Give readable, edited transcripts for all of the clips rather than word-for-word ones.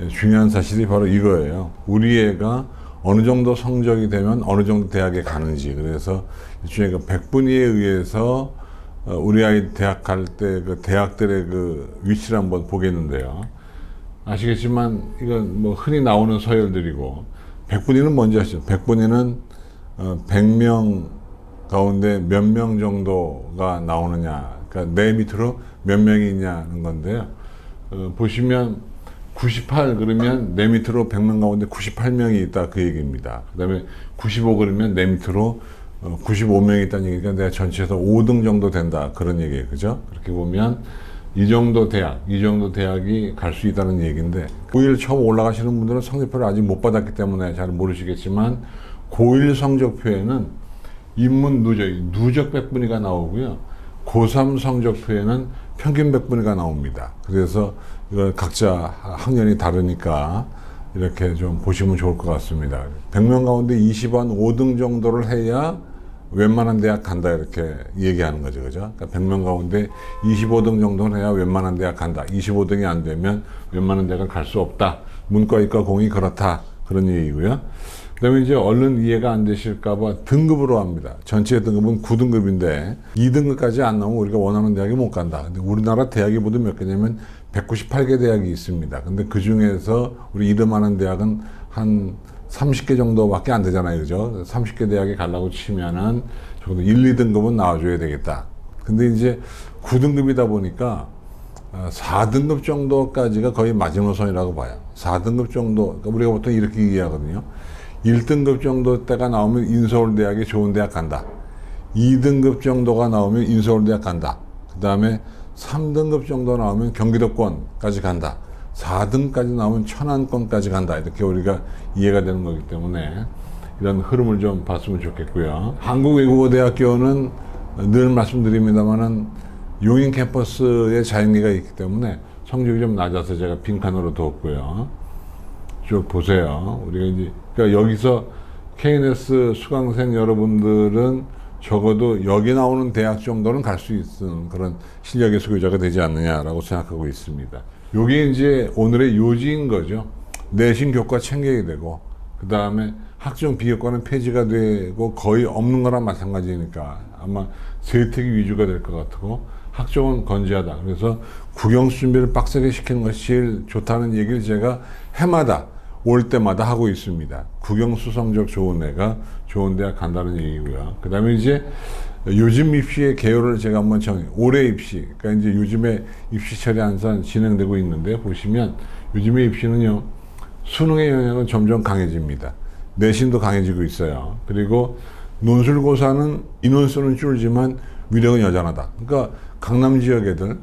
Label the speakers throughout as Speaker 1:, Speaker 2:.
Speaker 1: 중요한 사실이 바로 이거예요. 우리 애가 어느 정도 성적이 되면 어느 정도 대학에 가는지. 그래서 일종의 그 백분위에 의해서 우리 아이 대학 갈 때 그 대학들의 그 위치를 한번 보겠는데요. 아시겠지만 이건 뭐 흔히 나오는 서열들이고, 백분위는 뭔지 아시죠? 백분위는 100명 가운데 몇 명 정도가 나오느냐, 그러니까 내 밑으로 몇 명이 있냐는 건데요. 보시면 98 그러면 내 밑으로 100명 가운데 98명이 있다, 그 얘기입니다. 그 다음에 95 그러면 내 밑으로 95명이 있다는 얘기니까 내가 전체에서 5등 정도 된다, 그런 얘기예요. 그죠? 그렇게 보면 이 정도 대학이 갈 수 있다는 얘기인데, 고1 처음 올라가시는 분들은 성적표를 아직 못 받았기 때문에 잘 모르시겠지만, 고1 성적표에는 인문 누적 백분위가 나오고요. 고3 성적표에는 평균 백분위가 나옵니다. 그래서 이걸 각자 학년이 다르니까 이렇게 좀 보시면 좋을 것 같습니다. 100명 가운데 20한 5등 정도를 해야 웬만한 대학 간다, 이렇게 얘기하는 거죠. 그죠? 그러니까 100명 가운데 25등 정도는 해야 웬만한 대학 간다. 25등이 안 되면 웬만한 대학을 갈 수 없다. 문과, 이과, 공이 그렇다. 그런 얘기고요. 그 다음에 이제 얼른 이해가 안 되실까봐 등급으로 합니다. 전체 등급은 9등급인데 2등급까지 안 나오면 우리가 원하는 대학에 못 간다. 근데 우리나라 대학이 모두 몇 개냐면 198개 대학이 있습니다. 근데 그 중에서 우리 이름하는 대학은 한 30개 정도밖에 안 되잖아요. 그죠? 30개 대학에 가려고 치면은 적어도 1, 2등급은 나와줘야 되겠다. 근데 이제 9등급이다 보니까 4등급 정도까지가 거의 마지노선이라고 봐요. 4등급 정도, 그러니까 우리가 보통 이렇게 이해하거든요. 1등급 정도 때가 나오면 인서울대학에 좋은 대학 간다. 2등급 정도가 나오면 인서울대학 간다. 그 다음에 3등급 정도 나오면 경기도권까지 간다. 4등까지 나오면 천안권까지 간다. 이렇게 우리가 이해가 되는 거기 때문에 이런 흐름을 좀 봤으면 좋겠고요. 한국외국어대학교는 늘 말씀드립니다만은 용인 캠퍼스에 자연계가 있기 때문에 성적이 좀 낮아서 제가 빈칸으로 뒀고요. 쭉 보세요. 우리가 이제, 그러니까 여기서 KNS 수강생 여러분들은 적어도 여기 나오는 대학 정도는 갈 수 있는 그런 실력의 수교자가 되지 않느냐라고 생각하고 있습니다. 요게 이제 오늘의 요지인 거죠. 내신 교과 챙겨야 되고, 그 다음에 학종 비교과는 폐지가 되고 거의 없는 거랑 마찬가지니까 아마 세특이 위주가 될 것 같고, 학종은 건재하다. 그래서 국영수 준비를 빡세게 시키는 것이 제일 좋다는 얘기를 제가 해마다 올 때마다 하고 있습니다. 국영수 성적 좋은 애가 좋은 대학 간다는 얘기고요. 그 다음에 이제 요즘 입시의 개요를 제가 한번 올해 입시, 그러니까 이제 요즘에 입시철이 항상 진행되고 있는데, 보시면 요즘의 입시는요, 수능의 영향은 점점 강해집니다. 내신도 강해지고 있어요. 그리고 논술고사는 인원수는 줄지만 위력은 여전하다. 그러니까 강남 지역 애들,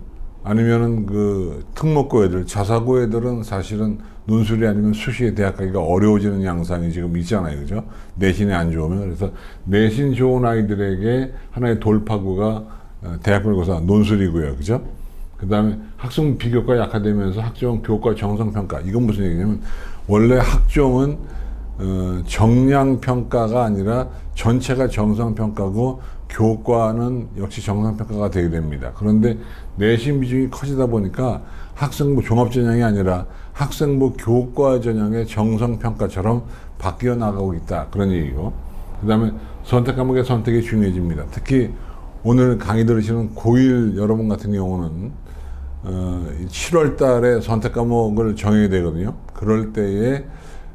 Speaker 1: 아니면은 그 특목고 애들, 자사고 애들은 사실은 논술이 아니면 수시에 대학 가기가 어려워지는 양상이 지금 있잖아요. 그죠? 내신이 안 좋으면. 그래서 내신 좋은 아이들에게 하나의 돌파구가 대학별고사 논술이고요. 그죠? 그 다음에 학종 비교과 약화되면서 학종 교과 정성평가. 이건 무슨 얘기냐면, 원래 학종은 정량평가가 아니라 전체가 정성평가고, 교과는 역시 정상평가가 되게 됩니다. 그런데 내신 비중이 커지다 보니까 학생부 종합전형이 아니라 학생부 교과 전형의 정성평가처럼 바뀌어 나가고 있다, 그런 얘기고, 그 다음에 선택 과목의 선택이 중요해집니다. 특히 오늘 강의 들으시는 고1 여러분 같은 경우는 7월 달에 선택 과목을 정해야 되거든요. 그럴 때에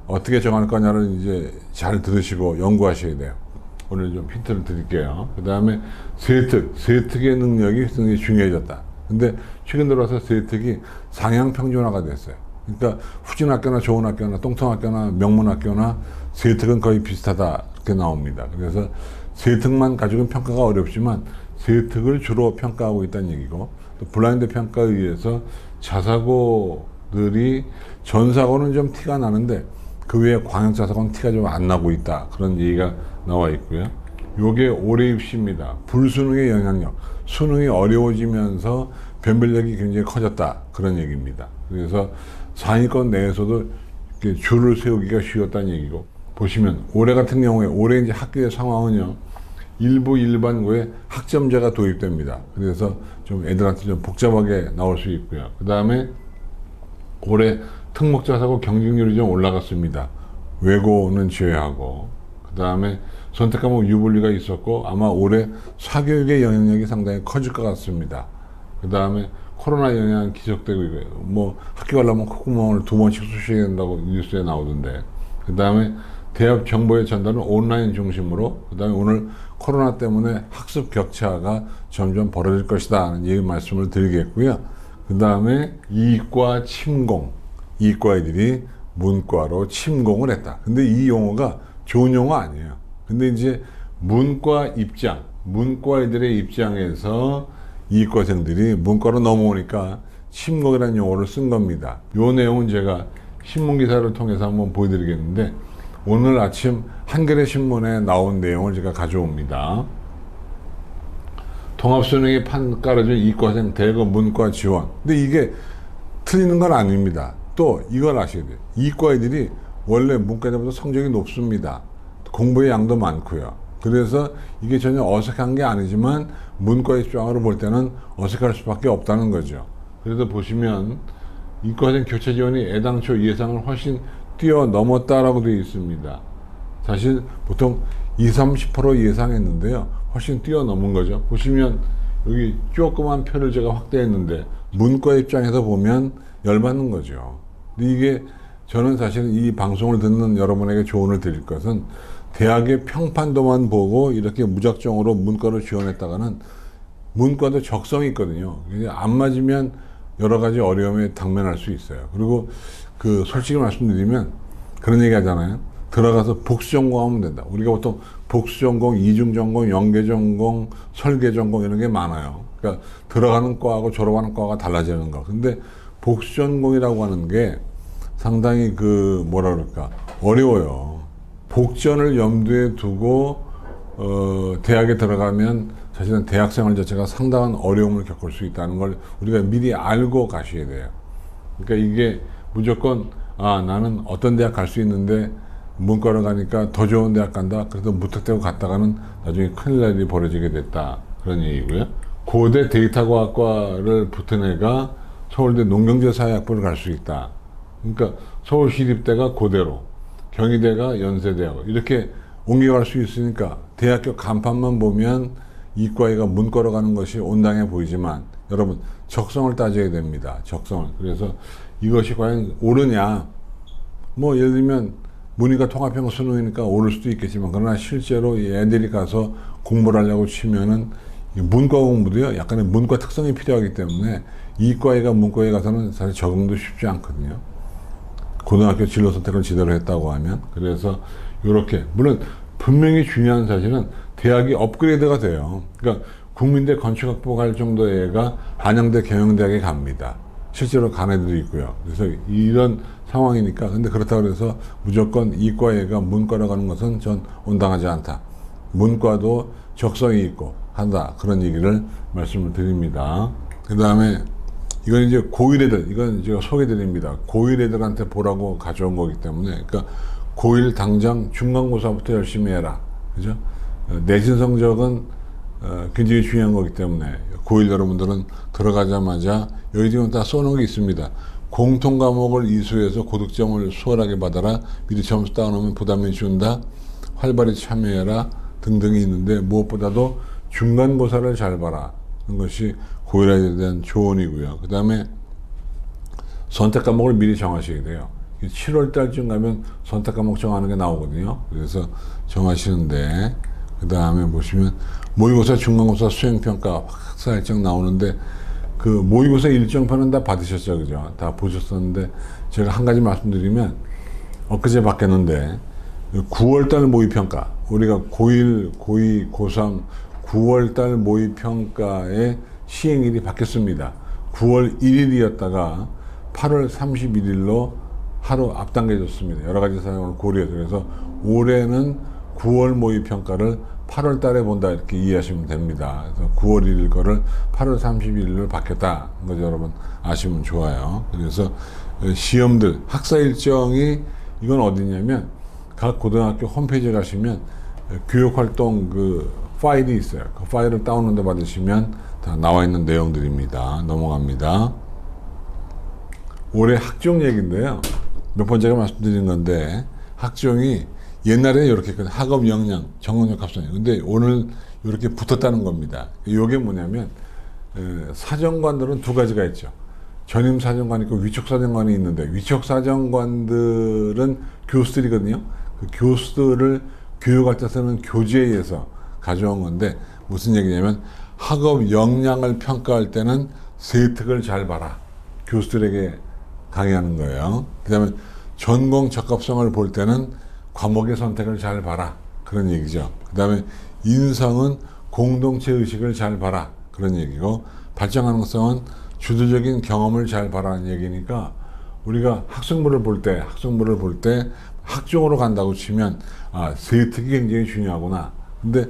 Speaker 1: 어떻게 정할 거냐를 이제 잘 들으시고 연구하셔야 돼요. 오늘 좀 힌트를 드릴게요. 그 다음에 세특의 능력이 굉장히 중요해졌다. 근데 최근 들어서 세특이 상향 평준화가 됐어요. 그러니까 후진 학교나 좋은 학교나 똥통 학교나 명문 학교나 세특은 거의 비슷하다, 이렇게 나옵니다. 그래서 세특만 가지고는 평가가 어렵지만 세특을 주로 평가하고 있다는 얘기고, 또 블라인드 평가에 의해서 자사고들이 전사고는 좀 티가 나는데 그 외에 광역자사고는 티가 좀 안 나고 있다, 그런 얘기가 나와 있고요. 요게 올해 입시입니다. 불수능의 영향력, 수능이 어려워지면서 변별력이 굉장히 커졌다, 그런 얘기입니다. 그래서 상위권 내에서도 이렇게 줄을 세우기가 쉬웠다는 얘기고, 보시면 올해 같은 경우에 올해 이제 학교의 상황은요, 일부 일반고에 학점제가 도입됩니다. 그래서 좀 애들한테 좀 복잡하게 나올 수 있고요. 그 다음에 올해 특목자 사고 경쟁률이 좀 올라갔습니다. 외고는 제외하고. 그 다음에 선택 과목 유불리가 있었고 아마 올해 사교육의 영향력이 상당히 커질 것 같습니다. 그 다음에 코로나 영향 기적되고 있고요. 뭐 학교 가려면 콧구멍을 2번씩 쑤셔야 된다고 뉴스에 나오던데. 그 다음에 대학 정보의 전달은 온라인 중심으로, 그 다음에 오늘 코로나 때문에 학습 격차가 점점 벌어질 것이다 하는 얘기 말씀을 드리겠고요. 그 다음에 이과 침공, 이과애들이 문과로 침공을 했다. 근데 이 용어가 좋은 용어 아니에요. 근데 이제 문과 입장, 문과애들의 입장에서 이과생들이 문과로 넘어오니까 침공이라는 용어를 쓴 겁니다. 요 내용은 제가 신문기사를 통해서 한번 보여드리겠는데, 오늘 아침 한겨레 신문에 나온 내용을 제가 가져옵니다. 통합수능에 판 깔아준 이과생 대거 문과 지원. 근데 이게 틀리는 건 아닙니다. 또 이걸 아셔야 돼요. 이과애들이 원래 문과애들보다 성적이 높습니다. 공부의 양도 많고요. 그래서 이게 전혀 어색한 게 아니지만 문과 입장으로 볼 때는 어색할 수밖에 없다는 거죠. 그래서 보시면 이과생 교체 지원이 애당초 예상을 훨씬 뛰어넘었다라고 되어 있습니다. 사실 보통 20-30% 예상했는데요. 훨씬 뛰어넘은 거죠. 보시면 여기 조그만 표를 제가 확대했는데 문과 입장에서 보면 열받는 거죠. 근데 이게 저는 사실 이 방송을 듣는 여러분에게 조언을 드릴 것은, 대학의 평판도만 보고 이렇게 무작정으로 문과를 지원했다가는 문과도 적성이 있거든요. 안 맞으면 여러 가지 어려움에 당면할 수 있어요. 그리고 솔직히 말씀드리면 그런 얘기 하잖아요. 들어가서 복수 전공하면 된다. 우리가 보통 복수 전공, 이중 전공, 연계 전공, 설계 전공 이런 게 많아요. 그러니까 들어가는 과하고 졸업하는 과가 달라지는 거. 근데 복수 전공이라고 하는 게 상당히 뭐라 그럴까, 어려워요. 복전을 염두에 두고 대학에 들어가면 사실은 대학생활 자체가 상당한 어려움을 겪을 수 있다는 걸 우리가 미리 알고 가셔야 돼요. 그러니까 이게 무조건 나는 어떤 대학 갈 수 있는데 문과로 가니까 더 좋은 대학 간다. 그래서 무턱대고 갔다가는 나중에 큰일 날 일이 벌어지게 됐다. 그런 얘기고요. 고대 데이터과학과를 붙은 애가 서울대 농경제사회학부를 갈 수 있다. 그러니까 서울시립대가 고대로, 경희대가 연세대하고 이렇게 옮겨갈 수 있으니까 대학교 간판만 보면 이과애가 문과로 가는 것이 온당해 보이지만 여러분 적성을 따져야 됩니다. 적성을. 그래서 이것이 과연 옳으냐, 뭐 예를 들면 문이과 통합형 수능이니까 오를 수도 있겠지만, 그러나 실제로 이 애들이 가서 공부를 하려고 치면은 문과 공부도요 약간의 문과 특성이 필요하기 때문에 이과애가 문과에 가서는 사실 적응도 쉽지 않거든요. 고등학교 진로 선택을 제대로 했다고 하면. 그래서 이렇게, 물론 분명히 중요한 사실은 대학이 업그레이드가 돼요. 그러니까 국민대 건축학부 갈 정도의 애가 한양대 경영대학에 갑니다. 실제로 간 애들도 있고요. 그래서 이런 상황이니까. 근데 그렇다고 해서 무조건 이과 애가 문과로 가는 것은 전 온당하지 않다. 문과도 적성이 있고 한다. 그런 얘기를 말씀을 드립니다. 그 다음에 이건 이제 고1 애들, 이건 제가 소개드립니다. 고1 애들한테 보라고 가져온 거기 때문에, 그러니까 고1 당장 중간고사부터 열심히 해라. 그죠? 내신 성적은 굉장히 중요한 거기 때문에 고1 여러분들은 들어가자마자 여기 지금 다 써놓은 게 있습니다. 공통 과목을 이수해서 고득점을 수월하게 받아라. 미리 점수 따놓으면 부담이 준다. 활발히 참여해라. 등등이 있는데, 무엇보다도 중간고사를 잘 봐라. 하는 것이 고1 아이들에 대한 조언이고요. 그 다음에 선택 과목을 미리 정하셔야 돼요. 7월 달쯤 가면 선택 과목 정하는 게 나오거든요. 그래서 정하시는데, 그 다음에 보시면 모의고사, 중간고사, 수행평가, 학사 일정 나오는데, 모의고사 일정표는 다 받으셨죠, 그죠? 다 보셨었는데, 제가 한 가지 말씀드리면, 엊그제 바뀌었는데, 9월달 모의평가, 우리가 고1, 고2, 고3, 9월달 모의평가의 시행일이 바뀌었습니다. 9월 1일이었다가 8월 31일로 하루 앞당겨졌습니다. 여러 가지 사항을 고려해서. 그래서 올해는 9월 모의평가를 8월 달에 본다, 이렇게 이해하시면 됩니다. 그래서 9월 1일 거를 8월 31일로 바뀌었다. 거죠, 여러분 아시면 좋아요. 그래서 시험들, 학사 일정이, 이건 어디냐면 각 고등학교 홈페이지에 가시면 교육활동 파일이 있어요. 그 파일을 다운로드 받으시면 다 나와 있는 내용들입니다. 넘어갑니다. 올해 학종 얘기인데요. 몇 번 제가 말씀드린 건데 학종이 옛날에 이렇게 학업 역량, 정원역 합성. 근데 오늘 이렇게 붙었다는 겁니다. 이게 뭐냐면 사정관들은 두 가지가 있죠. 전임 사정관이 있고 위촉 사정관이 있는데 위촉 사정관들은 교수들이거든요. 그 교수들을 교육할 때 쓰는 교재에 의해서 가져온 건데 무슨 얘기냐면 학업 역량을 평가할 때는 세특을 잘 봐라. 교수들에게 강의하는 거예요. 그 다음에 전공 적합성을 볼 때는 과목의 선택을 잘 봐라. 그런 얘기죠. 그 다음에 인성은 공동체 의식을 잘 봐라. 그런 얘기고 발전 가능성은 주도적인 경험을 잘 봐라는 얘기니까 우리가 학생부를 볼 때 학종으로 간다고 치면 세특이 굉장히 중요하구나. 근데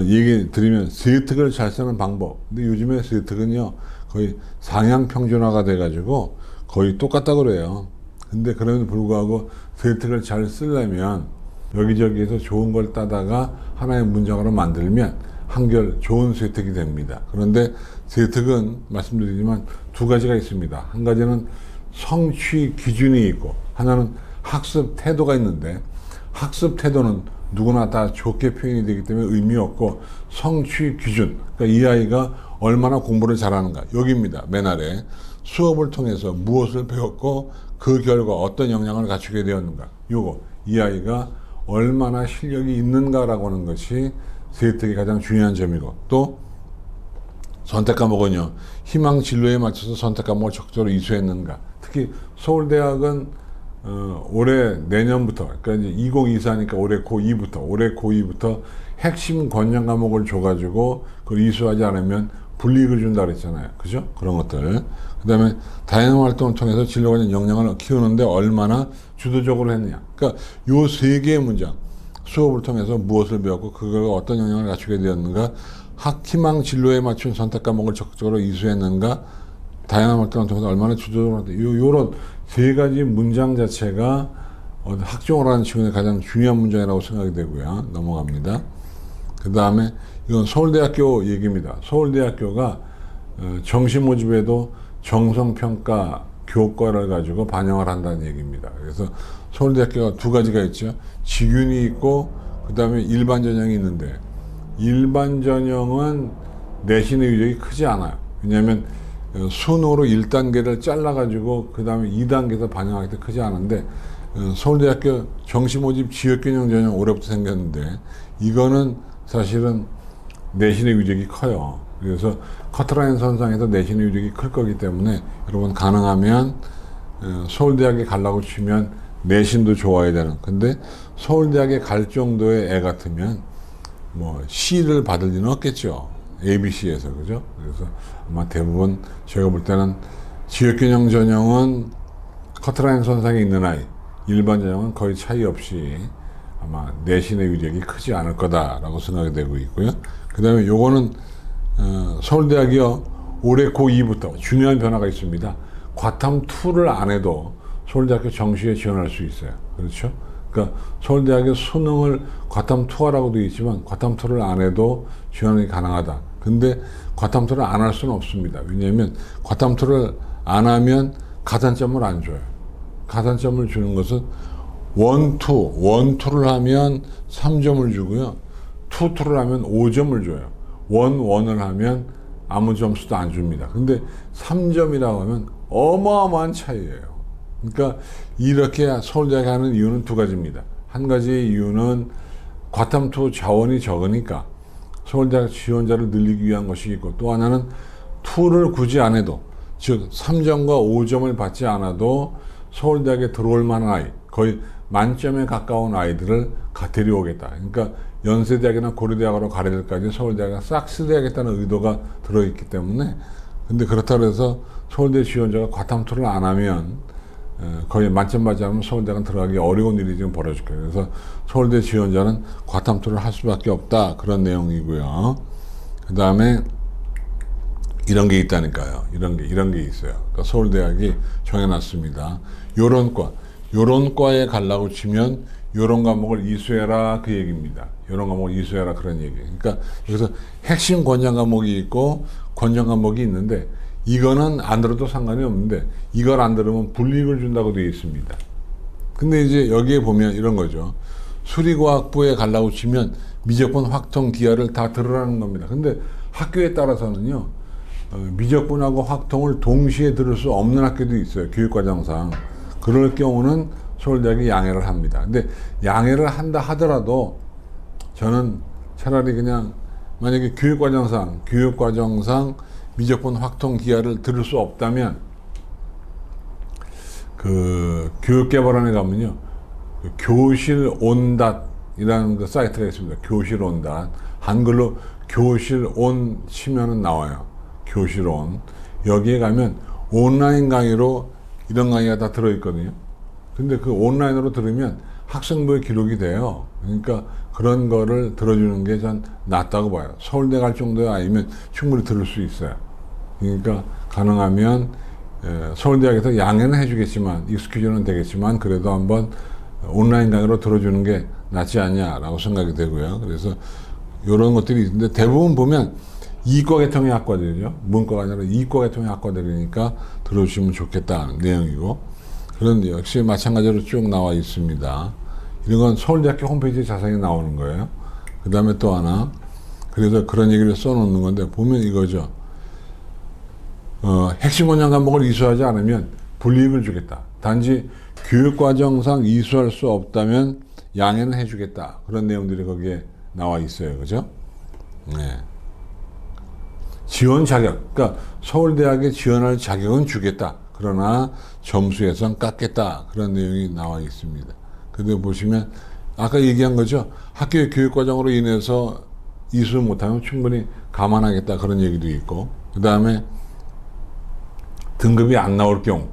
Speaker 1: 얘기 드리면 세특을 잘 쓰는 방법. 근데 요즘에 세특은요 거의 상향 평준화가 돼가지고 거의 똑같다 그래요. 근데 그럼에도 불구하고 세특을 잘 쓰려면 여기저기에서 좋은 걸 따다가 하나의 문장으로 만들면 한결 좋은 세특이 됩니다. 그런데 세특은 말씀드리지만 두 가지가 있습니다. 한 가지는 성취 기준이 있고 하나는 학습 태도가 있는데 학습 태도는 누구나 다 좋게 표현이 되기 때문에 의미 없고 성취 기준, 그러니까 이 아이가 얼마나 공부를 잘하는가 여기입니다. 맨 아래 수업을 통해서 무엇을 배웠고 그 결과 어떤 역량을 갖추게 되었는가 요거 이 아이가 얼마나 실력이 있는가라고 하는 것이 세특의 가장 중요한 점이고 또 선택 과목은요 희망 진로에 맞춰서 선택 과목을 적절히 이수했는가 특히 서울대학은 올해 내년부터 그러니까 이제 2024니까 올해 고2부터 핵심 권장 과목을 줘가지고 그걸 이수하지 않으면 불이익을 준다 그랬잖아요. 그죠? 그런 것들. 그 다음에 다양한 활동을 통해서 진로 관련 역량을 키우는데 얼마나 주도적으로 했느냐. 그러니까 요 세 개의 문장. 수업을 통해서 무엇을 배웠고 그걸 어떤 역량을 갖추게 되었는가. 희망 진로에 맞춘 선택 과목을 적극적으로 이수했는가. 다양한 활동을 통해서 얼마나 주도적으로 요런 세 가지 문장 자체가 학종을 하는 친구의 가장 중요한 문장이라고 생각이 되고요. 넘어갑니다. 그 다음에 이건 서울대학교 얘기입니다. 서울대학교가 정시 모집에도 정성평가 교과를 가지고 반영을 한다는 얘기입니다. 그래서 서울대학교가 두 가지가 있죠. 직윤이 있고 그 다음에 일반 전형이 있는데 일반 전형은 내신의 위력이 크지 않아요. 왜냐하면 순으로 1단계를 잘라가지고 그 다음에 2단계에서 반영하기 때 크지 않은데 서울대학교 정시 모집 지역균형 전형 올해부터 생겼는데 이거는 사실은 내신의 위력이 커요. 그래서 커트라인 선상에서 내신의 위력이 클 거기 때문에 여러분 가능하면 서울대학에 가려고 치면 내신도 좋아야 되는. 근데 서울대학에 갈 정도의 애 같으면 뭐 C를 받을 리는 없겠죠. ABC에서 그죠? 그래서 아마 대부분 제가 볼 때는 지역균형 전형은 커트라인 선상에 있는 아이, 일반 전형은 거의 차이 없이 아마 내신의 위력이 크지 않을 거다라고 생각이 되고 있고요. 그 다음에 요거는 서울대학이요 올해 고2부터 중요한 변화가 있습니다. 과탐2를 안 해도 서울대학교 정시에 지원할 수 있어요. 그렇죠? 그러니까 서울대학의 수능을 과탐2하라고 되어 있지만 과탐2를 안 해도 지원이 가능하다. 근데 과탐2를 안 할 수는 없습니다. 왜냐하면 과탐2를 안 하면 가산점을 안 줘요. 가산점을 주는 것은 원투를 하면 3점을 주고요. 투를 하면 5점을 줘요. 원을 하면 아무 점수도 안 줍니다. 근데 3점이라고 하면 어마어마한 차이예요. 그러니까 이렇게 서울대학에 하는 이유는 두 가지입니다. 한 가지의 이유는 과탐2 자원이 적으니까 서울대학 지원자를 늘리기 위한 것이 있고 또 하나는 2를 굳이 안 해도 즉 3점과 5점을 받지 않아도 서울대학에 들어올 만한 아이 거의 만점에 가까운 아이들을 데려오겠다. 그러니까 연세대학이나 고려대학으로 가려 될까지 서울대학에 싹 쓰려야겠다는 의도가 들어있기 때문에 근데 그렇다고 해서 서울대 지원자가 과탐2를 안 하면 거의 만점 받지 않으면 서울대학은 들어가기 어려운 일이 지금 벌어질 거예요. 그래서 서울대 지원자는 과탐2를 할 수밖에 없다. 그런 내용이고요. 그 다음에 이런 게 있다니까요. 이런 게 있어요. 그러니까 서울대학이 정해놨습니다. 요런 과에 가려고 치면 요런 과목을 이수해라 그 얘기입니다. 요런 과목을 이수해라 그런 얘기. 그러니까 여기서 핵심 권장 과목이 있고 권장 과목이 있는데 이거는 안 들어도 상관이 없는데 이걸 안 들으면 불이익을 준다고 되어 있습니다. 근데 이제 여기에 보면 이런 거죠. 수리과학부에 가려고 치면 미적분 확통 기하를 다 들으라는 겁니다. 근데 학교에 따라서는요, 미적분하고 확통을 동시에 들을 수 없는 학교도 있어요. 교육과정상. 그럴 경우는 서울대학이 양해를 합니다. 근데 양해를 한다 하더라도 저는 차라리 그냥 만약에 교육과정상 미적분 확통 기하를 들을 수 없다면 그 교육개발원에 가면요, 교실 온닷이라는 그 사이트가 있습니다. 교실 온닷. 한글로 교실 온 치면은 나와요. 교실 온. 여기에 가면 온라인 강의로 이런 강의가 다 들어있거든요. 근데 그 온라인으로 들으면 학생부에 기록이 돼요. 그러니까 그런 거를 들어주는 게 전 낫다고 봐요. 서울대 갈 정도에 아니면 충분히 들을 수 있어요. 그러니까 가능하면 서울대학에서 양해는 해주겠지만, 익스큐즈는 되겠지만, 그래도 한번 온라인 강의로 들어주는 게 낫지 않냐라고 생각이 되고요. 그래서 이런 것들이 있는데 대부분 보면 이과 계통의 학과들이죠. 문과가 아니라 이과 계통의 학과들이니까 들어주시면 좋겠다는 내용이고, 그런데 역시 마찬가지로 쭉 나와 있습니다. 이런 건 서울대학교 홈페이지에 자세히 나오는 거예요. 그 다음에 또 하나, 그래서 그런 얘기를 써놓는 건데 보면 이거죠. 핵심 권장 과목을 이수하지 않으면 불이익을 주겠다. 단지 교육과정상 이수할 수 없다면 양해는 해주겠다. 그런 내용들이 거기에 나와 있어요. 그죠? 네. 지원 자격. 그러니까 서울대학에 지원할 자격은 주겠다. 그러나 점수에선 깎겠다. 그런 내용이 나와 있습니다. 근데 보시면 아까 얘기한 거죠. 학교의 교육과정으로 인해서 이수 못하면 충분히 감안하겠다. 그런 얘기도 있고, 그 다음에 등급이 안 나올 경우,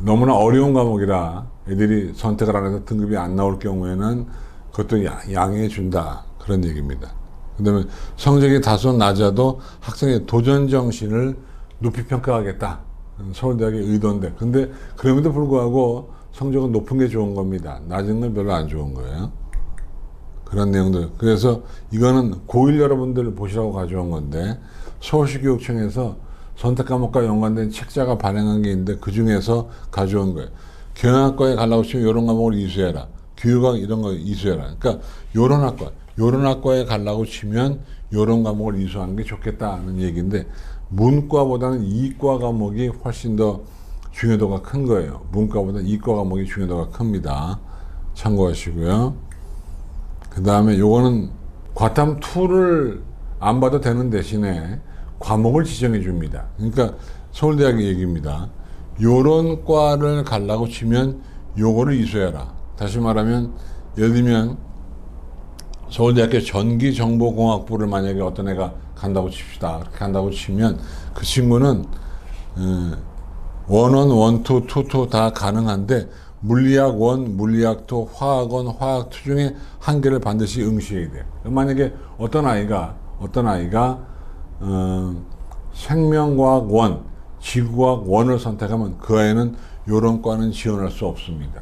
Speaker 1: 너무나 어려운 과목이라 애들이 선택을 안 해서 등급이 안 나올 경우에는 그것도 양해해 준다. 그런 얘기입니다. 그 다음에 성적이 다소 낮아도 학생의 도전 정신을 높이 평가하겠다. 서울대학의 의도인데, 근데 그럼에도 불구하고 성적은 높은 게 좋은 겁니다. 낮은 건 별로 안 좋은 거예요. 그런 내용들. 그래서 이거는 고1 여러분들 보시라고 가져온 건데, 서울시 교육청에서 선택 과목과 연관된 책자가 발행한 게 있는데 그 중에서 가져온 거예요. 경영학과에 가려고 치면 이런 과목을 이수해라. 교육학 이런 거 이수해라. 그러니까 요런 학과에 가려고 치면 요런 과목을 이수하는 게 좋겠다는 얘기인데, 문과보다는 이과 과목이 훨씬 더 중요도가 큰 거예요. 문과보다 이과 과목이 중요도가 큽니다. 참고하시고요. 그 다음에 요거는 과탐 2를 안 봐도 되는 대신에 과목을 지정해 줍니다. 그러니까 서울대학의 얘기입니다. 요런 과를 가려고 치면 요거를 이수해라. 다시 말하면 예를 들면 서울대학교 전기정보공학부를 만약에 어떤 애가 간다고 칩시다. 그렇게 간다고 치면 그 친구는 원원, 원투, 투투 다 가능한데 물리학 원, 물리학 투, 화학 원, 화학 투 중에 한 개를 반드시 응시해야 돼요. 만약에 어떤 아이가 생명과학 원, 지구과학 원을 선택하면 그 아이는 요런 과는 지원할 수 없습니다.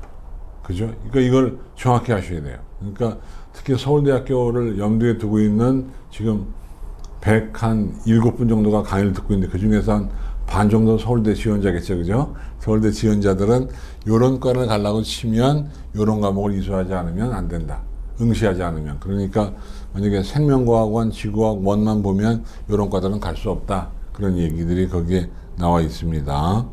Speaker 1: 그죠? 그러니까 이걸 정확히 하셔야 돼요. 그러니까 특히 서울대학교를 염두에 두고 있는 지금 107분 정도가 강의를 듣고 있는데 그 중에서 한 반 정도 서울대 지원자겠죠. 그죠? 서울대 지원자들은 요런 과를 가려고 치면 요런 과목을 이수하지 않으면 안 된다. 응시하지 않으면. 그러니까 만약에 생명과학원, 지구과학 원만 보면 요런 과들은 갈 수 없다. 그런 얘기들이 거기에 나와 있습니다.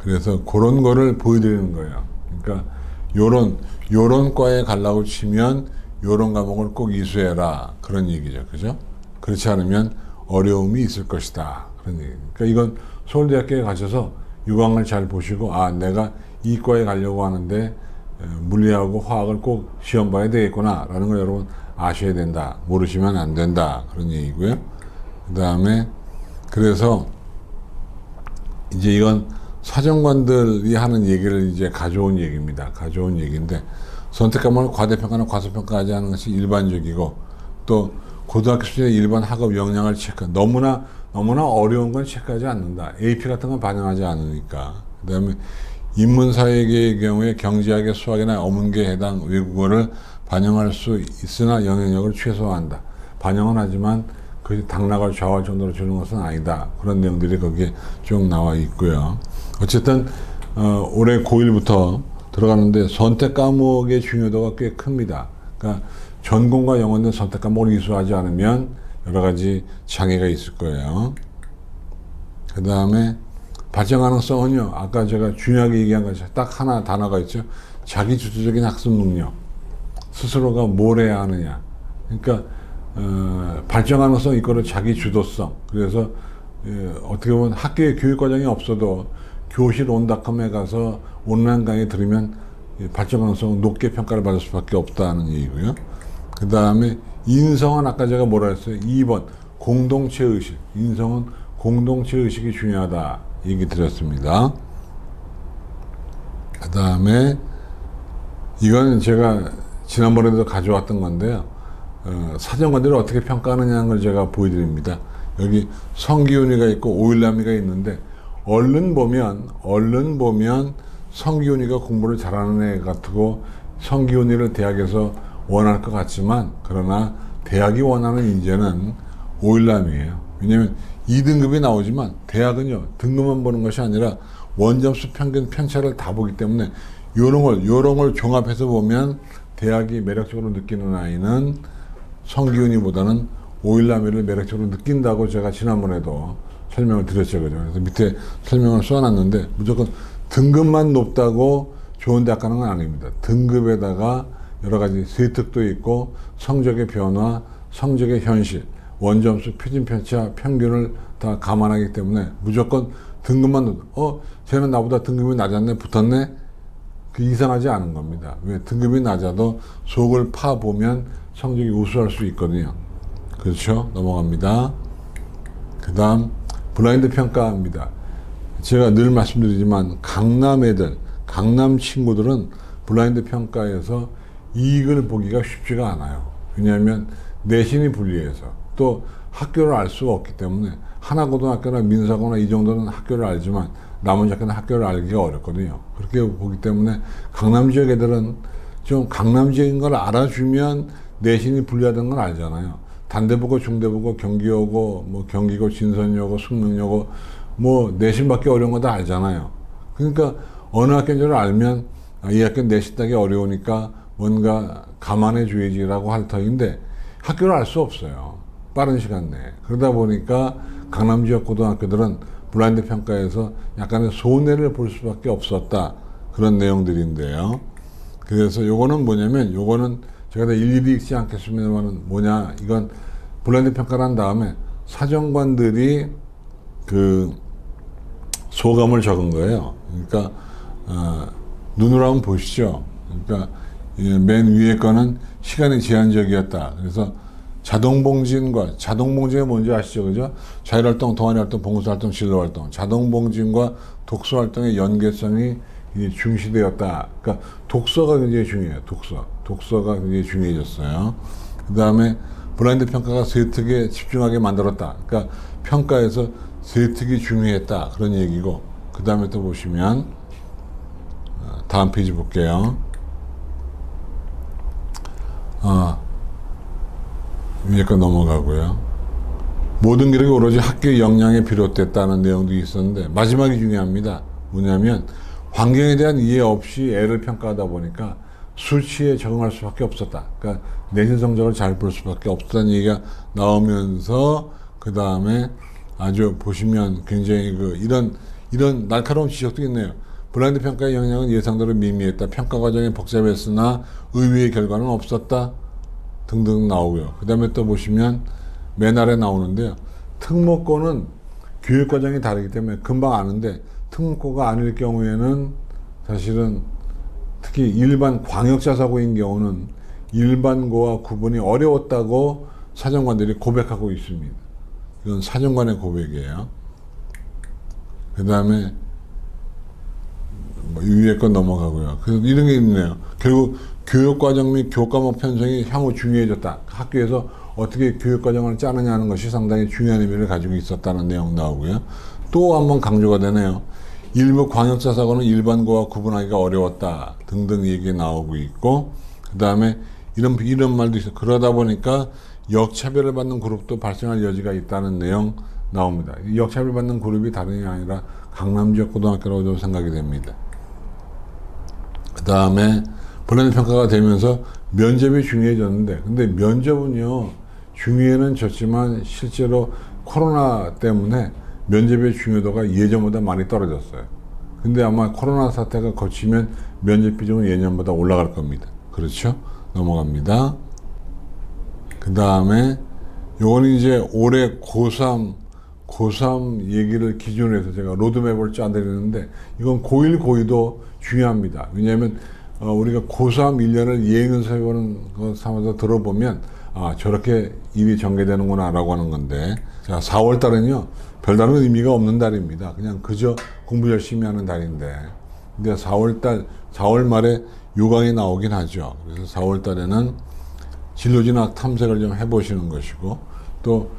Speaker 1: 그래서 그런 거를 보여드리는 거예요. 그러니까 요런 과에 가려고 치면 요런 과목을 꼭 이수해라. 그런 얘기죠. 그죠? 그렇지 않으면 어려움이 있을 것이다. 그런 얘기. 그러니까 이건 서울대학교에 가셔서 유광을 잘 보시고, 내가 이 과에 가려고 하는데 물리하고 화학을 꼭 시험 봐야 되겠구나. 라는 걸 여러분 아셔야 된다. 모르시면 안 된다. 그런 얘기고요. 그 다음에 그래서 이제 이건 사정관들이 하는 얘기를 이제 가져온 얘기입니다. 가져온 얘기인데, 선택 과목을 과대평가나 과소평가하지 않는 것이 일반적이고, 또 고등학교 수준의 일반 학업 역량을 체크, 너무나 어려운 건 체크하지 않는다. AP 같은 건 반영하지 않으니까. 그 다음에 인문사회계의 경우에 경제학의 수학이나 어문계에 해당 외국어를 반영할 수 있으나 영향력을 최소화한다. 반영은 하지만 그 당락을 좌우할 정도로 주는 것은 아니다. 그런 내용들이 거기에 쭉 나와 있고요. 어쨌든 올해 고1부터 들어가는데 선택 과목의 중요도가 꽤 큽니다. 그러니까 전공과 영어는 선택 과목을 이수하지 않으면 여러 가지 장애가 있을 거예요. 그 다음에 발전 가능성은요, 아까 제가 중요하게 얘기한 것이 딱 하나 단어가 있죠. 자기 주도적인 학습 능력. 스스로가 뭘 해야 하느냐. 그러니까 발전 가능성 이거를 자기 주도성. 그래서 어떻게 보면 학교에 교육 과정이 없어도 교실 온닷컴에 가서 온라인 강의 들으면 발전 가능성은 높게 평가를 받을 수밖에 없다는 얘기고요. 그 다음에 인성은 아까 제가 뭐라 했어요? 2번 공동체 의식. 인성은 공동체 의식이 중요하다 얘기 드렸습니다. 그 다음에 이건 제가 지난번에도 가져왔던 건데요. 사정관들을 어떻게 평가하느냐는 걸 제가 보여드립니다. 여기 성기훈이가 있고 오일남이가 있는데 얼른 보면 성기훈이가 공부를 잘하는 애 같고 성기훈이를 대학에서 원할 것 같지만 그러나 대학이 원하는 인재는 오일남이에요. 왜냐하면 2등급이 나오지만 대학은요 등급만 보는 것이 아니라 원점수 평균 편차를 다 보기 때문에 요런 걸 종합해서 보면 대학이 매력적으로 느끼는 아이는 성기훈이보다는 오일남이를 매력적으로 느낀다고 제가 지난번에도 설명을 드렸죠. 그죠? 그래서 밑에 설명을 써놨는데 무조건 등급만 높다고 좋은 대학 가는 건 아닙니다. 등급에다가 여러 가지 세특도 있고 성적의 변화, 성적의 현실, 원점수, 표준 편차, 평균을 다 감안하기 때문에 무조건 등급만 쟤는 나보다 등급이 낮았네, 붙었네? 그 이상하지 않은 겁니다. 왜? 등급이 낮아도 속을 파보면 성적이 우수할 수 있거든요. 그렇죠? 넘어갑니다. 그 다음 블라인드 평가입니다. 제가 늘 말씀드리지만 강남 애들, 강남 친구들은 블라인드 평가에서 이익을 보기가 쉽지가 않아요. 왜냐하면 내신이 불리해서 또 학교를 알 수가 없기 때문에 하나고등학교나 민사고나 이 정도는 학교를 알지만 나머지 학교는 학교를 알기가 어렵거든요. 그렇게 보기 때문에 강남 지역 애들은 좀 강남 지역인 걸 알아주면 내신이 불리하다는 걸 알잖아요. 단대보고, 중대보고, 경기여고, 뭐 경기고, 진선여고, 숙명여고, 뭐 내신밖에 어려운 거 다 알잖아요. 그러니까 어느 학교인 줄 알면 이 학교는 내신 따기 어려우니까 뭔가 감안해 줘야지라고 할 터인데 학교를 알 수 없어요. 빠른 시간 내에. 그러다 보니까 강남 지역 고등학교들은 블라인드 평가에서 약간의 손해를 볼 수밖에 없었다. 그런 내용들인데요. 그래서 요거는 뭐냐면 요거는 제가 다 일일이 읽지 않겠습니다만 뭐냐, 이건 블라인드 평가를 한 다음에 사정관들이 그 소감을 적은 거예요. 그러니까 눈으로 한번 보시죠. 그러니까 맨 위에 거는 시간이 제한적이었다. 그래서 자동봉진이 뭔지 아시죠? 그죠? 자율활동, 동아리활동, 봉사활동, 진로활동. 자동봉진과 독서활동의 연계성이 중시되었다. 그러니까 독서가 굉장히 중요해요. 독서가 굉장히 중요해졌어요. 그 다음에 블라인드 평가가 세특에 집중하게 만들었다. 그러니까 평가에서 세특이 중요했다. 그런 얘기고. 그 다음에 또 보시면 다음 페이지 볼게요. 위에 거 넘어가고요. 모든 기록이 오로지 학교의 역량에 비롯됐다는 내용도 있었는데 마지막이 중요합니다. 뭐냐면 환경에 대한 이해 없이 애를 평가하다 보니까 수치에 적응할 수밖에 없었다. 그러니까 내신 성적을 잘 볼 수밖에 없었다는 얘기가 나오면서 그 다음에 아주 보시면 굉장히 이런 날카로운 지적도 있네요. 블라인드 평가의 영향은 예상대로 미미했다. 평가 과정이 복잡했으나 의외의 결과는 없었다. 등등 나오고요. 그 다음에 또 보시면 맨 아래 나오는데요. 특목고는 교육 과정이 다르기 때문에 금방 아는데 특목고가 아닐 경우에는 사실은 특히 일반 광역자사고인 경우는 일반고와 구분이 어려웠다고 사정관들이 고백하고 있습니다. 이건 사정관의 고백이에요. 그 다음에 위에 건 넘어가고요. 그래서 이런 게 있네요. 결국 교육과정 및 교과목 편성이 향후 중요해졌다. 학교에서 어떻게 교육과정을 짜느냐 하는 것이 상당히 중요한 의미를 가지고 있었다는 내용 나오고요. 또 한 번 강조가 되네요. 일부 광역자사고는 일반고와 구분하기가 어려웠다. 등등 얘기 나오고 있고, 그 다음에 이런 말도 있어요. 그러다 보니까 역차별을 받는 그룹도 발생할 여지가 있다는 내용 나옵니다. 이 역차별 받는 그룹이 다름이 아니라 강남 지역 고등학교라고 좀 생각이 됩니다. 그 다음에 블라인드 평가가 되면서 면접이 중요해졌는데, 근데 면접은요, 중요해는 졌지만 실제로 코로나 때문에 면접의 중요도가 예전보다 많이 떨어졌어요. 근데 아마 코로나 사태가 거치면 면접 비중은 예년보다 올라갈 겁니다. 그렇죠? 넘어갑니다. 그 다음에 요거는 이제 올해 고3 얘기를 기준으로 해서 제가 로드맵을 짜드리는데, 이건 고1, 고2도 중요합니다. 왜냐하면 우리가 고3 1년을 예행연습해보는 것 삼아서 들어보면 저렇게 일이 전개되는구나 라고 하는 건데, 자, 4월 달은요 별다른 의미가 없는 달입니다. 그냥 그저 공부 열심히 하는 달인데, 근데 4월 말에 요강이 나오긴 하죠. 그래서 4월 달에는 진로진학 탐색을 좀 해보시는 것이고, 또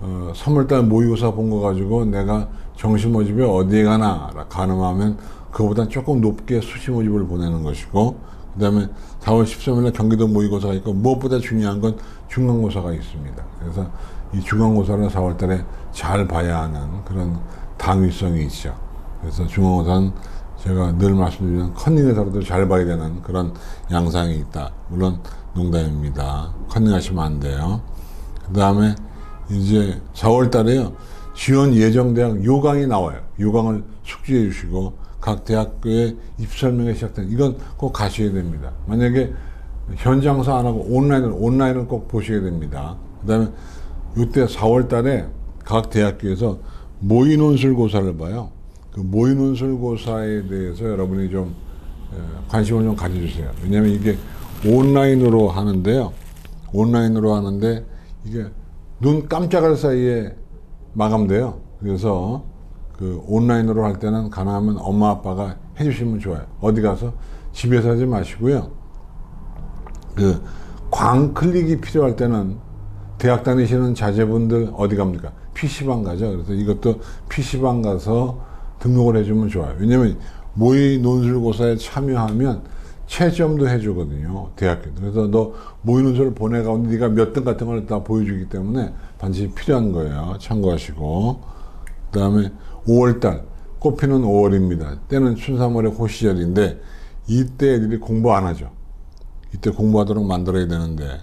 Speaker 1: 3월달 모의고사 본 거 가지고 내가 정시 모집에 어디에 가늠하면 그거보다 조금 높게 수시 모집을 보내는 것이고, 그 다음에 4월 13일에 경기도 모의고사가 있고, 무엇보다 중요한 건 중간고사가 있습니다. 그래서 이 중간고사를 4월 달에 잘 봐야 하는 그런 당위성이 있죠. 그래서 중간고사는 제가 늘 말씀드리는 컨닝에서라도 잘 봐야 되는 그런 양상이 있다. 물론 농담입니다. 컨닝하시면 안 돼요. 그 다음에 이제 4월 달에요, 지원 예정대학 요강이 나와요. 요강을 숙지해 주시고, 각 대학교의 입설명회 시작된, 이건 꼭 가셔야 됩니다. 만약에 현장서 안 하고 온라인을 꼭 보셔야 됩니다. 그 다음에 이때 4월 달에 각 대학교에서 모의논술고사를 봐요. 그 모의논술고사에 대해서 여러분이 좀 관심을 좀 가져주세요. 왜냐하면 이게 온라인으로 하는데요. 온라인으로 하는데 이게 눈 깜짝할 사이에 마감돼요. 그래서 그 온라인으로 할 때는 가능하면 엄마 아빠가 해주시면 좋아요. 어디 가서 집에서 하지 마시고요. 그 광클릭이 필요할 때는 대학 다니시는 자제분들 어디 갑니까? PC방 가죠. 그래서 이것도 PC방 가서 등록을 해주면 좋아요. 왜냐면 모의 논술고사에 참여하면 채점도 해주거든요, 대학교. 그래서 너 모의 논술을 보내가는데 네가 몇 등 같은 걸 다 보여주기 때문에 반드시 필요한 거예요. 참고하시고. 그 다음에 5월달, 꽃피는 5월입니다. 때는 춘삼월의 호시절인데, 이때 애들이 공부 안 하죠. 이때 공부하도록 만들어야 되는데,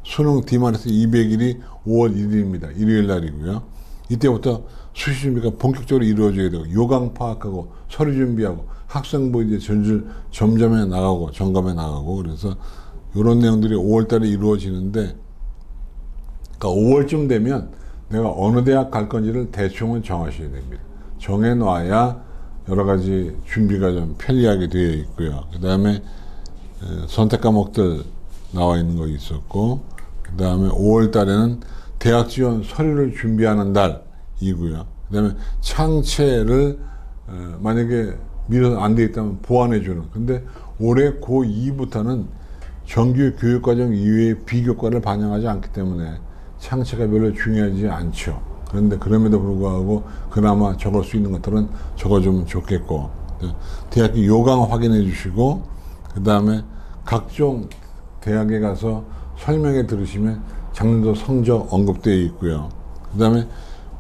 Speaker 1: 수능 D-200일이 5월 1일입니다. 일요일 날이고요. 이때부터 수시 준비가 본격적으로 이루어져야 되고, 요강 파악하고, 서류 준비하고, 학생부 이제 점점에 나가고, 점검에 나가고, 그래서 이런 내용들이 5월 달에 이루어지는데, 그러니까 5월쯤 되면 내가 어느 대학 갈 건지를 대충은 정하셔야 됩니다. 정해놔야 여러 가지 준비가 좀 편리하게 되어 있고요. 그 다음에 선택 과목들 나와 있는 거 있었고, 그 다음에 5월 달에는 대학 지원 서류를 준비하는 달이고요. 그 다음에 창체를 만약에 미뤄서 안 돼 있다면 보완해주는. 근데 올해 고2부터는 정규 교육과정 이외의 비교과를 반영하지 않기 때문에 창체가 별로 중요하지 않죠. 그런데 그럼에도 불구하고 그나마 적을 수 있는 것들은 적어주면 좋겠고, 대학교 요강 확인해 주시고, 그 다음에 각종 대학에 가서 설명회 들으시면 작년도 성적 언급되어 있고요. 그 다음에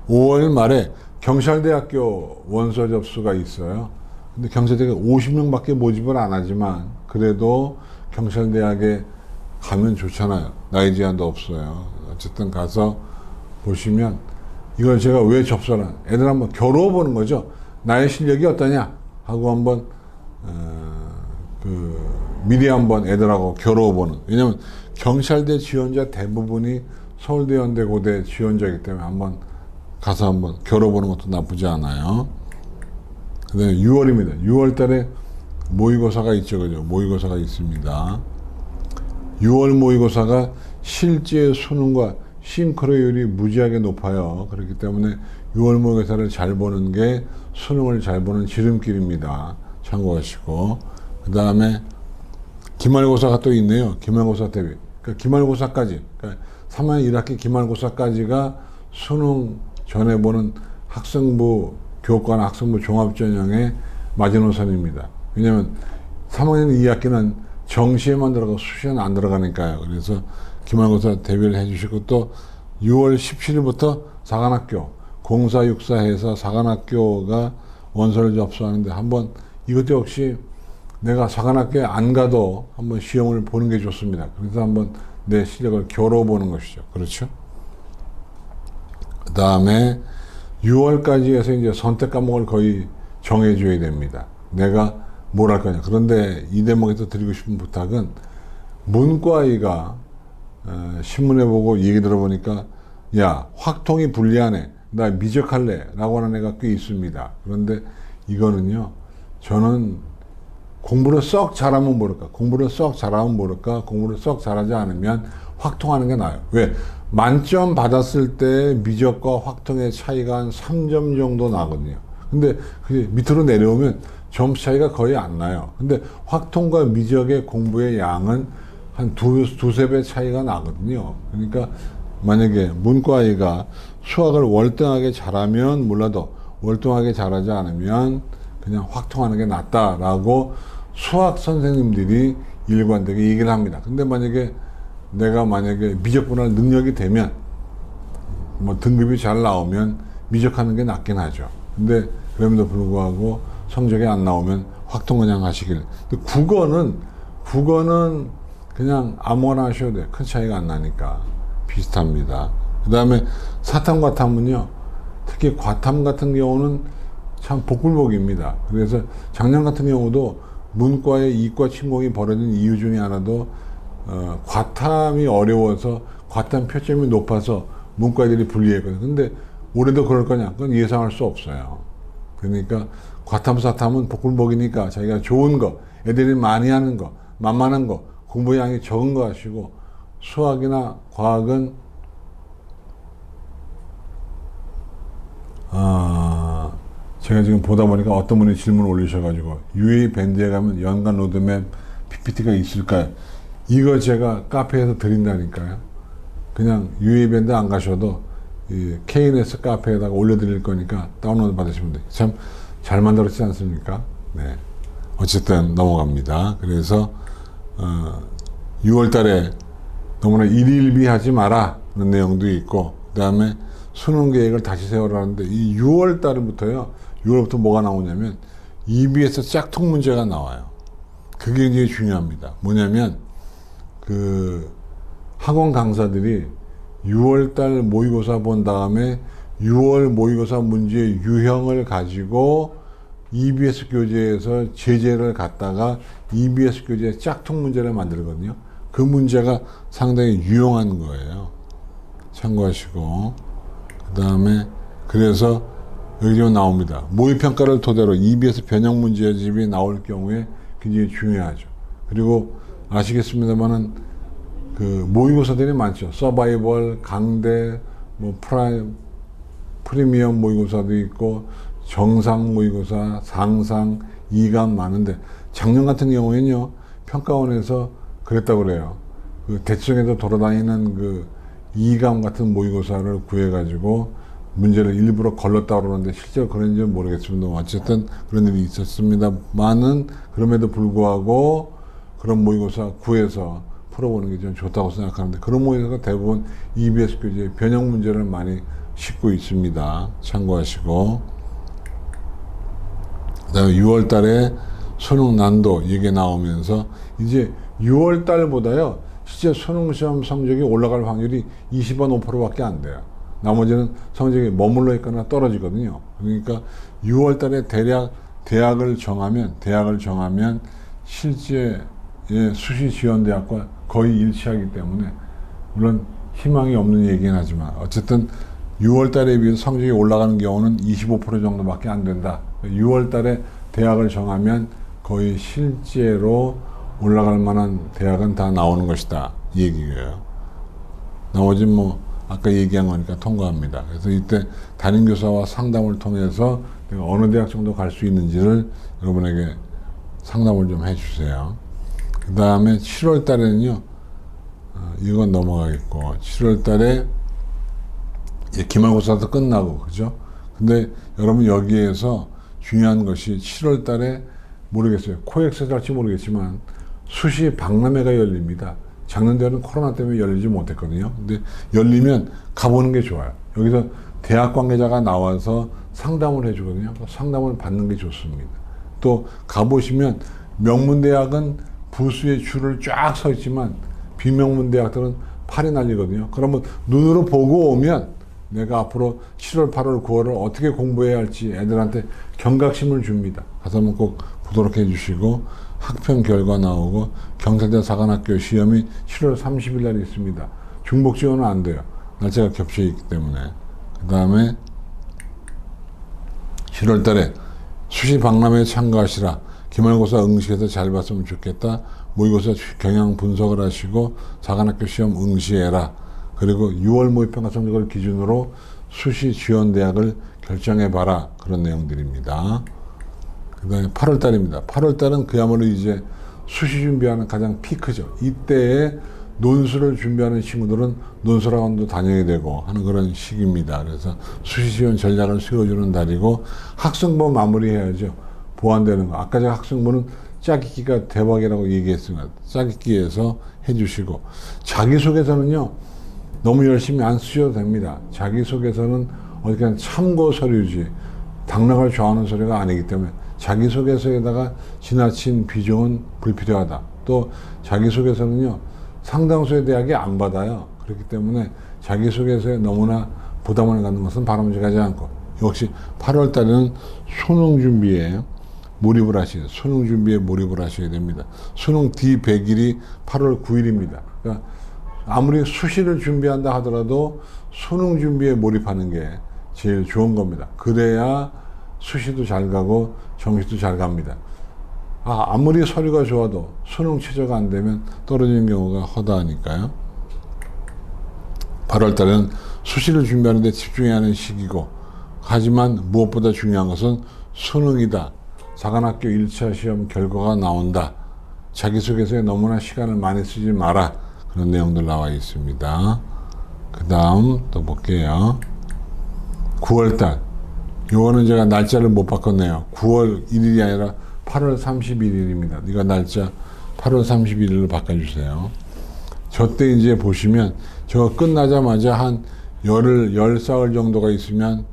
Speaker 1: 5월 말에 경찰대학교 원서 접수가 있어요. 근데 경찰대학에 50명밖에 모집을 안 하지만 그래도 경찰대학에 가면 좋잖아요. 나이 제한도 없어요. 어쨌든 가서 보시면, 이걸 제가 왜 접수하나, 애들 한번 겨루어보는 거죠. 나의 실력이 어떠냐 하고 한번 미리 한번 애들하고 겨루어보는. 왜냐면 경찰대 지원자 대부분이 서울대, 연대, 고대 지원자이기 때문에 한번 가서 한번 겨뤄보는 것도 나쁘지 않아요. 그 다음에 6월입니다. 6월 달에 모의고사가 있죠. 그죠? 모의고사가 있습니다. 6월 모의고사가 실제 수능과 싱크로율이 무지하게 높아요. 그렇기 때문에 6월 모의고사를 잘 보는 게 수능을 잘 보는 지름길입니다. 참고하시고. 그 다음에 기말고사가 또 있네요. 기말고사 대비. 그러니까 기말고사까지. 그러니까 3학 1학기 기말고사까지가 수능 전에 보는 학생부 교과나 학생부 종합전형의 마지노선입니다. 왜냐하면 3학년 2학기는 정시에만 들어가고 수시에는 안 들어가니까요. 그래서 기말고사 대비를 해주시고 또 6월 17일부터 사관학교 공사육사해서 사관학교가 원서를 접수하는데 한번 이것도 역시 내가 사관학교에 안 가도 한번 시험을 보는 게 좋습니다. 그래서 한번 내 실력을 겨뤄보는 것이죠. 그렇죠? 그 다음에 6월까지 해서 이제 선택 과목을 거의 정해줘야 됩니다. 내가 뭘 할 거냐. 그런데 이 대목에서 드리고 싶은 부탁은 문과의가 신문에 보고 얘기 들어보니까 야 확통이 불리하네. 나 미적할래. 라고 하는 애가 꽤 있습니다. 그런데 이거는요. 저는 공부를 썩 잘하면 모를까. 공부를 썩 잘하면 모를까. 공부를 썩 잘하지 않으면 확통하는 게 나아요. 왜? 만점 받았을 때 미적과 확통의 차이가 한 3점 정도 나거든요. 근데 그게 밑으로 내려오면 점수 차이가 거의 안 나요. 근데 확통과 미적의 공부의 양은 한 두세 배 차이가 나거든요. 그러니까 만약에 문과의가 수학을 월등하게 잘하면 몰라도 월등하게 잘하지 않으면 그냥 확통하는 게 낫다라고 수학 선생님들이 일관되게 얘기를 합니다. 근데 만약에 내가 미적분할 능력이 되면 뭐 등급이 잘 나오면 미적하는 게 낫긴 하죠. 근데 그럼에도 불구하고 성적이 안 나오면 확통 그냥 하시길. 근데 국어는 그냥 아무거나 하셔도 돼요. 큰 차이가 안 나니까 비슷합니다. 그 다음에 사탐 과탐은요. 특히 과탐 같은 경우는 참 복불복입니다. 그래서 작년 같은 경우도 문과의 이과 침공이 벌어진 이유 중에 하나도 과탐이 어려워서 과탐 표점이 높아서 문과들이 불리했거든요. 근데 올해도 그럴 거냐? 그건 예상할 수 없어요. 그러니까 과탐, 사탐은 복불복이니까 자기가 좋은 거, 애들이 많이 하는 거, 만만한 거, 공부량이 적은 거 하시고 수학이나 과학은 제가 지금 보다 보니까 어떤 분이 질문을 올리셔가지고 UA 밴드에 가면 연간 로드맵 PPT가 있을까요? 이거 제가 카페에서 드린다니까요. 그냥 UA 밴드 안 가셔도 이 KNS 카페에다가 올려드릴 거니까 다운로드 받으시면 돼요. 참 잘 만들었지 않습니까? 네. 어쨌든 넘어갑니다. 그래서 6월 달에 너무나 일일비하지 마라 그런 내용도 있고 그 다음에 수능 계획을 다시 세우라는데 이 6월 달부터요. 6월부터 뭐가 나오냐면 EBS 짝퉁 문제가 나와요. 그게 굉장히 중요합니다. 뭐냐면 그 학원 강사들이 6월 달 모의고사 본 다음에 6월 모의고사 문제의 유형을 가지고 EBS 교재에서 제재를 갖다가 EBS 교재 짝퉁 문제를 만들거든요. 그 문제가 상당히 유용한 거예요. 참고하시고 그 다음에 그래서 여기 좀 나옵니다. 모의평가를 토대로 EBS 변형 문제집이 나올 경우에 굉장히 중요하죠. 그리고 아시겠습니다만은 그 모의고사들이 많죠. 서바이벌, 강대, 뭐 프리미엄 모의고사도 있고 정상 모의고사, 상상, 2감 많은데 작년 같은 경우에는요. 평가원에서 그랬다고 그래요. 그 대청에서 돌아다니는 그 2감 같은 모의고사를 구해가지고 문제를 일부러 걸렀다고 그러는데 실제로 그런지는 모르겠습니다. 어쨌든 그런 일이 있었습니다만은 그럼에도 불구하고 그런 모의고사 구해서 풀어보는 게 좀 좋다고 생각하는데 그런 모의고사가 대부분 EBS 교재 변형 문제를 많이 싣고 있습니다. 참고하시고 그 다음에 6월 달에 수능 난도 이게 나오면서 이제 6월 달보다요 실제 수능 시험 성적이 올라갈 확률이 20한 5%밖에 안 돼요. 나머지는 성적이 머물러 있거나 떨어지거든요. 그러니까 6월 달에 대략 대학을 정하면 실제 수시 지원 대학과 거의 일치하기 때문에 물론 희망이 없는 얘기긴 하지만 어쨌든 6월 달에 비해서 성적이 올라가는 경우는 25% 정도밖에 안 된다. 6월 달에 대학을 정하면 거의 실제로 올라갈 만한 대학은 다 나오는 것이다. 이 얘기예요. 나머지 뭐 아까 얘기한 거니까 통과합니다. 그래서 이때 담임교사와 상담을 통해서 내가 어느 대학 정도 갈 수 있는지를 여러분에게 상담을 좀 해주세요. 그 다음에 7월 달에는요, 이건 넘어가겠고, 7월 달에 기말고사도 끝나고, 그죠? 근데 여러분 여기에서 중요한 것이 7월 달에 모르겠어요. 코엑스 할지 모르겠지만 수시 박람회가 열립니다. 작년도에는 코로나 때문에 열리지 못했거든요. 근데 열리면 가보는 게 좋아요. 여기서 대학 관계자가 나와서 상담을 해주거든요. 상담을 받는 게 좋습니다. 또 가보시면 명문대학은 부수의 줄을 쫙 서 있지만 비명문대학들은 팔이 날리거든요. 그러면 눈으로 보고 오면 내가 앞으로 7월, 8월, 9월을 어떻게 공부해야 할지 애들한테 경각심을 줍니다. 가서 한번 꼭 보도록 해주시고, 학평 결과 나오고 경찰대 사관학교 시험이 7월 30일 날 있습니다. 중복 지원은 안 돼요. 날짜가 겹쳐 있기 때문에. 그 다음에 7월 달에 수시 박람회에 참가하시라. 기말고사 응시해서 잘 봤으면 좋겠다. 모의고사 경향 분석을 하시고 사관학교 시험 응시해라. 그리고 6월 모의평가 성적을 기준으로 수시 지원 대학을 결정해봐라. 그런 내용들입니다. 그 다음에 8월 달입니다. 8월 달은 그야말로 이제 수시 준비하는 가장 피크죠. 이때에 논술을 준비하는 친구들은 논술학원도 다녀야 되고 하는 그런 시기입니다. 그래서 수시 지원 전략을 세워주는 달이고, 학생부 마무리해야죠. 보완되는 거. 아까 제가 학생부는 짜깁기가 대박이라고 얘기했습니다. 짜깁기에서 해주시고, 자기소개서는요 너무 열심히 안 쓰셔도 됩니다. 자기소개서는 어디 그냥 참고 서류지 당락을 좋아하는 서류가 아니기 때문에 자기소개서에다가 지나친 비중은 불필요하다. 또 자기소개서는요 상당수의 대학이 안 받아요. 그렇기 때문에 자기소개서에 너무나 부담을 갖는 것은 바람직하지 가지 않고, 역시 8월 달에는 수능 준비에 몰입을 하셔야, 수능 준비에 몰입을 하셔야 됩니다. 수능 D100일이 8월 9일입니다. 그러니까 아무리 수시를 준비한다 하더라도 수능 준비에 몰입하는 게 제일 좋은 겁니다. 그래야 수시도 잘 가고 정시도 잘 갑니다. 아무리 서류가 좋아도 수능 최저가 안 되면 떨어지는 경우가 허다하니까요. 8월 달은 수시를 준비하는 데 집중해야 하는 시기고, 하지만 무엇보다 중요한 것은 수능이다. 사관학교 1차 시험 결과가 나온다. 자기소개서에 너무나 시간을 많이 쓰지 마라. 그런 내용들 나와 있습니다. 그 다음 또 볼게요. 9월달. 요거는 제가 날짜를 못 바꿨네요. 9월 1일이 아니라 8월 31일입니다. 이거 날짜 8월 31일로 바꿔주세요. 저때 이제 보시면 저거 끝나자마자 한 10사흘 정도가 있으면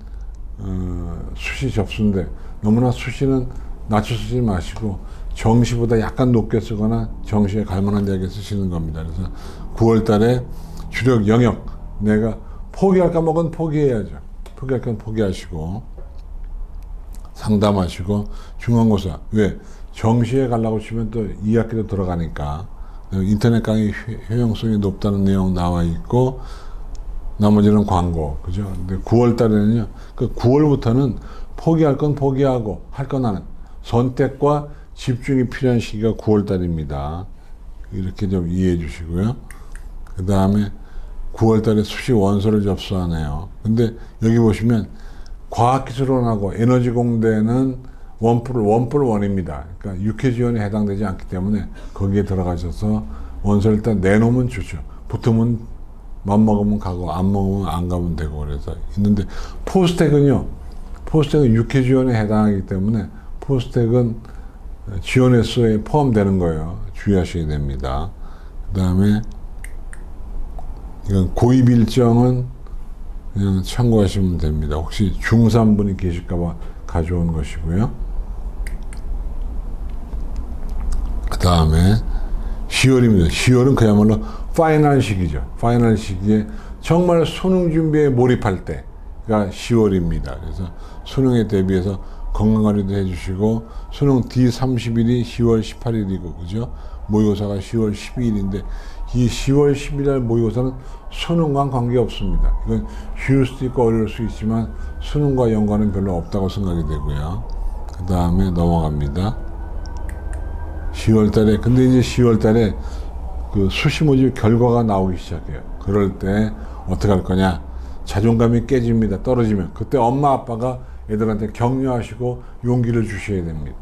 Speaker 1: 수시 접수인데, 너무나 수시는 낮춰 쓰지 마시고 정시보다 약간 높게 쓰거나 정시에 갈만한 대학에 쓰시는 겁니다. 그래서 9월 달에 주력 영역, 내가 포기할 과목은 포기해야죠. 포기할 건 포기하시고 상담하시고, 중간고사, 왜? 정시에 가려고 치면 또 2학기도 들어가니까 인터넷 강의 효용성이 높다는 내용 나와 있고, 나머지는 광고, 그죠? 근데 9월 달에는요, 그 9월부터는 포기할 건 포기하고 할 건 하는 선택과 집중이 필요한 시기가 9월 달입니다. 이렇게 좀 이해해 주시고요. 그 다음에 9월 달에 수시 원서를 접수하네요. 근데 여기 보시면 과학기술원하고 에너지공대는 원뿔원입니다. 그러니까 6회 지원에 해당되지 않기 때문에 거기에 들어가셔서 원서를 일단 내놓으면 좋죠. 붙으면 맘먹으면 가고 안 먹으면 안 가면 되고 그래서 있는데, 포스텍은요, 포스텍은 6회 지원에 해당하기 때문에 포스텍은 지원 횟수에 포함되는 거예요. 주의하셔야 됩니다. 그 다음에 이건 고입 일정은 그냥 참고하시면 됩니다. 혹시 중3분이 계실까봐 가져온 것이고요. 그 다음에 10월입니다. 10월은 그야말로 파이널 시기죠. 파이널 시기에 정말 수능 준비에 몰입할 때가 10월입니다. 그래서 수능에 대비해서 건강관리도 해주시고, 수능 D30일이 10월 18일이고, 그죠? 모의고사가 10월 12일인데, 이 10월 11일 모의고사는 수능과 관계없습니다. 이건 쉬울 수도 있고 어려울 수 있지만 수능과 연관은 별로 없다고 생각이 되고요. 그 다음에 넘어갑니다. 10월 달에, 근데 이제 10월 달에 그 수시 모집 결과가 나오기 시작해요. 그럴 때 어떻게 할 거냐? 자존감이 깨집니다. 떨어지면. 그때 엄마 아빠가 애들한테 격려하시고 용기를 주셔야 됩니다.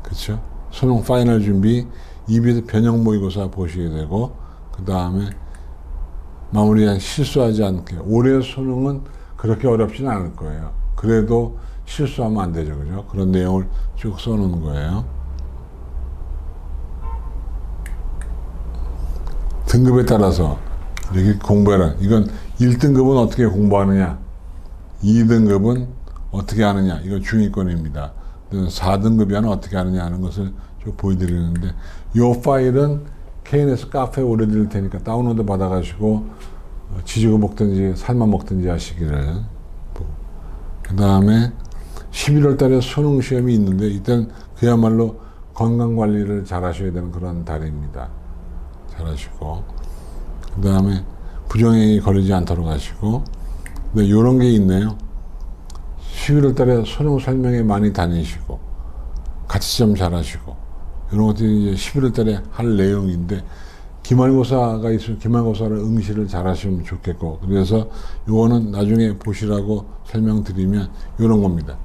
Speaker 1: 그렇죠? 수능 파이널 준비, EBS 변형 모의고사 보시게 되고, 그 다음에 마무리한 실수하지 않게. 올해 수능은 그렇게 어렵지는 않을 거예요. 그래도 실수하면 안 되죠. 그죠? 그런 내용을 쭉 써놓은 거예요. 등급에 따라서 이렇게 공부해라. 이건 1등급은 어떻게 공부하느냐, 2등급은 어떻게 하느냐, 이건 중위권입니다. 4등급이야는 어떻게 하느냐 하는 것을 좀 보여드리는데, 이 파일은 KNS 카페에 올려드릴 테니까 다운로드 받아가지고 지지고 먹든지 삶아 먹든지 하시기를. 그 다음에 11월 달에 수능 시험이 있는데, 이때는 그야말로 건강관리를 잘 하셔야 되는 그런 달입니다. 잘 하시고, 그 다음에 부정행위 걸리지 않도록 하시고, 근데 이런 게 있네요. 11월 달에 수능 설명회 많이 다니시고, 같이 좀 잘 하시고, 이런 것들이 이제 11월 달에 할 내용인데, 기말고사가 있으면 기말고사를 응시를 잘 하시면 좋겠고, 그래서 요거는 나중에 보시라고 설명드리면 이런 겁니다.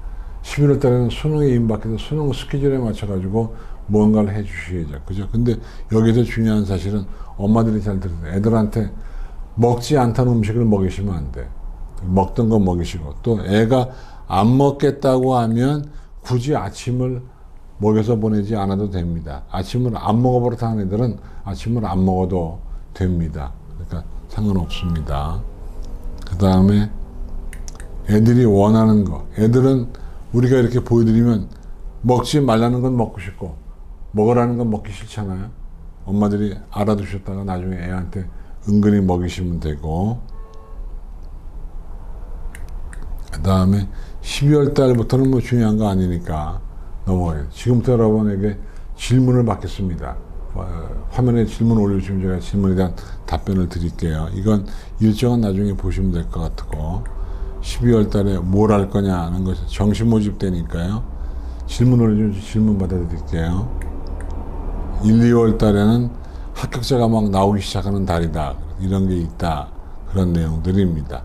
Speaker 1: 11월 달에는 수능에 임박해서 수능 스케줄에 맞춰가지고 뭔가를 해 주셔야죠. 그죠? 근데 여기서 중요한 사실은 엄마들이 잘 들으세요. 애들한테 먹지 않다는 음식을 먹이시면 안 돼. 먹던 거 먹이시고, 또 애가 안 먹겠다고 하면 굳이 아침을 먹여서 보내지 않아도 됩니다. 아침을 안 먹어버릇 하는 애들은 아침을 안 먹어도 됩니다. 그러니까 상관없습니다. 그 다음에 애들이 원하는 거. 애들은 우리가 이렇게 보여드리면 먹지 말라는 건 먹고 싶고 먹으라는 건 먹기 싫잖아요. 엄마들이 알아두셨다가 나중에 애한테 은근히 먹이시면 되고, 그 다음에 12월 달부터는 뭐 중요한 거 아니니까 넘어가요. 지금부터 여러분에게 질문을 받겠습니다. 화면에 질문 올려주시면 제가 질문에 대한 답변을 드릴게요. 이건 일정은 나중에 보시면 될 것 같고, 12월 달에 뭘 할 거냐 하는 것이 정시 모집 되니까요. 질문 올려주면 질문 받아드릴게요. 1, 2월 달에는 합격자가 막 나오기 시작하는 달이다. 이런 게 있다. 그런 내용들입니다.